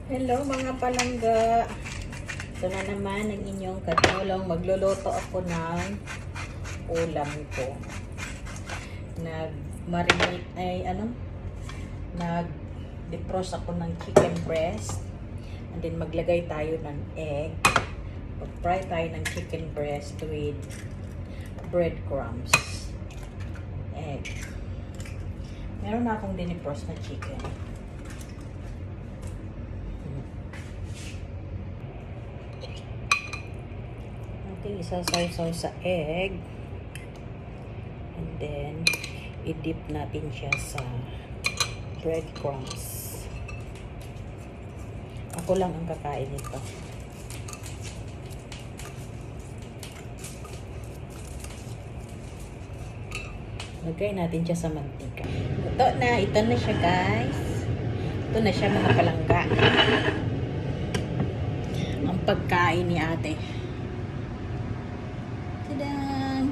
Hello mga palangga. Ito na naman ang inyong katulong. Magluluto ako ng ulam ko. Nag-marinate nag-defrost ako ng chicken breast. And then maglagay tayo ng egg. Mag-fry tayo ng chicken breast with breadcrumbs. Egg. Meron na akong dinefrost na chicken. Isasawsaw sa egg, and then i-dip natin siya sa breadcrumbs. Ako lang ang kakain nito. Lagay natin siya sa mantika. Ito na siya guys. Ito na siya mga palangga. Ang pagkain ni ate. Tadaan!